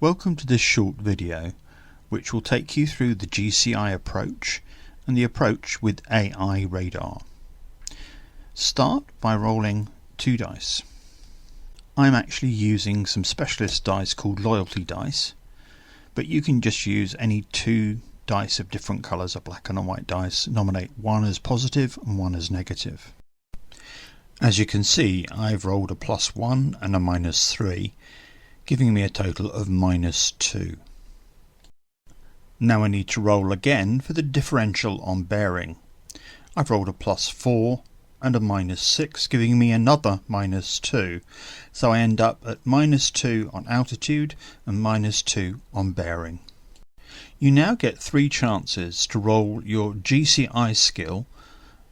Welcome to this short video which will take you through the GCI approach and the approach with AI radar. Start by rolling 2 dice. I'm actually using some specialist dice called loyalty dice, but you can just use any 2 dice of different colours, a black and a white dice. Nominate one as positive and one as negative. As you can see, I've rolled a +1 and a -3, giving me a total of -2. Now I need to roll again for the differential on bearing. I've rolled a +4 and a -6, giving me another -2. So I end up at -2 on altitude and -2 on bearing. You now get 3 chances to roll your GCI skill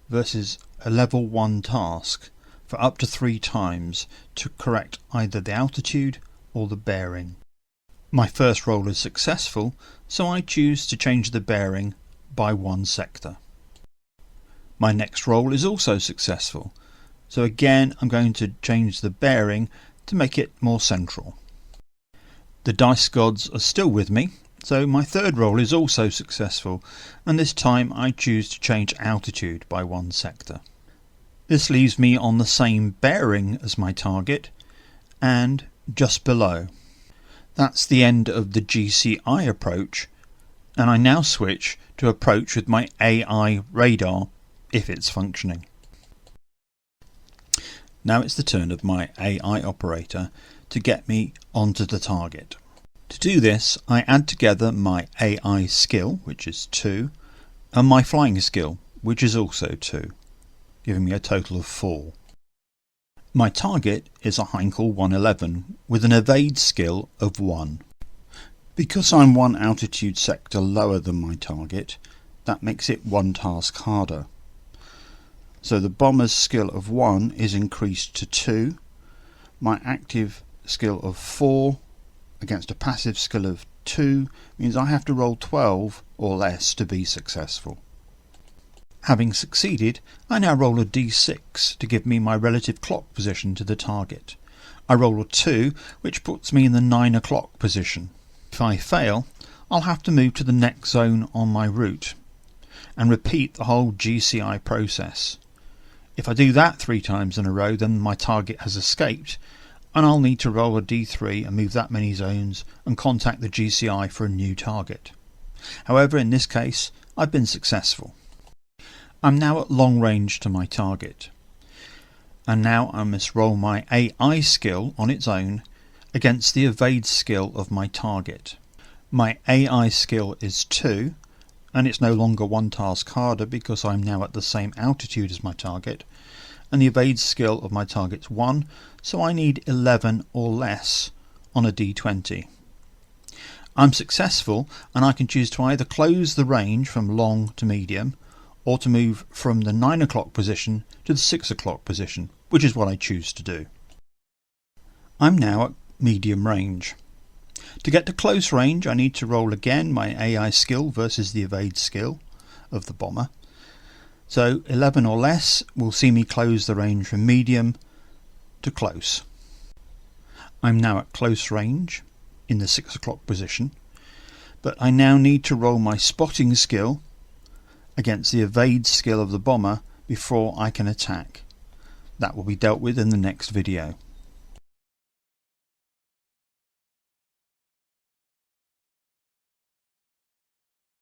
versus a level 1 task for up to 3 times to correct either the altitude or the bearing. My first roll is successful, so I choose to change the bearing by 1 sector. My next roll is also successful, so again I'm going to change the bearing to make it more central. The dice gods are still with me, so my third roll is also successful, and this time I choose to change altitude by 1 sector. This leaves me on the same bearing as my target and just below. That's the end of the GCI approach, and I now switch to approach with my AI radar if it's functioning. Now it's the turn of my AI operator to get me onto the target. To do this, I add together my AI skill, which is 2, and my flying skill, which is also 2, giving me a total of 4. My target is a Heinkel 111 with an evade skill of 1. Because I'm 1 altitude sector lower than my target, that makes it 1 task harder. So the bomber's skill of 1 is increased to 2. My active skill of 4 against a passive skill of 2 means I have to roll 12 or less to be successful. Having succeeded, I now roll a d6 to give me my relative clock position to the target. I roll a 2, which puts me in the 9 o'clock position. If I fail, I'll have to move to the next zone on my route and repeat the whole GCI process. If I do that 3 times in a row, then my target has escaped, and I'll need to roll a d3 and move that many zones and contact the GCI for a new target. However, in this case, I've been successful. I'm now at long range to my target, and now I must roll my AI skill on its own against the evade skill of my target. My AI skill is 2, and it's no longer 1 task harder because I'm now at the same altitude as my target, and the evade skill of my target's 1, so I need 11 or less on a d20. I'm successful, and I can choose to either close the range from long to medium, or to move from the 9 o'clock position to the 6 o'clock position, which is what I choose to do. I'm now at medium range. To get to close range, I need to roll again my AI skill versus the evade skill of the bomber. So 11 or less will see me close the range from medium to close. I'm now at close range in the 6 o'clock position, but I now need to roll my spotting skill against the evade skill of the bomber before I can attack. That will be dealt with in the next video.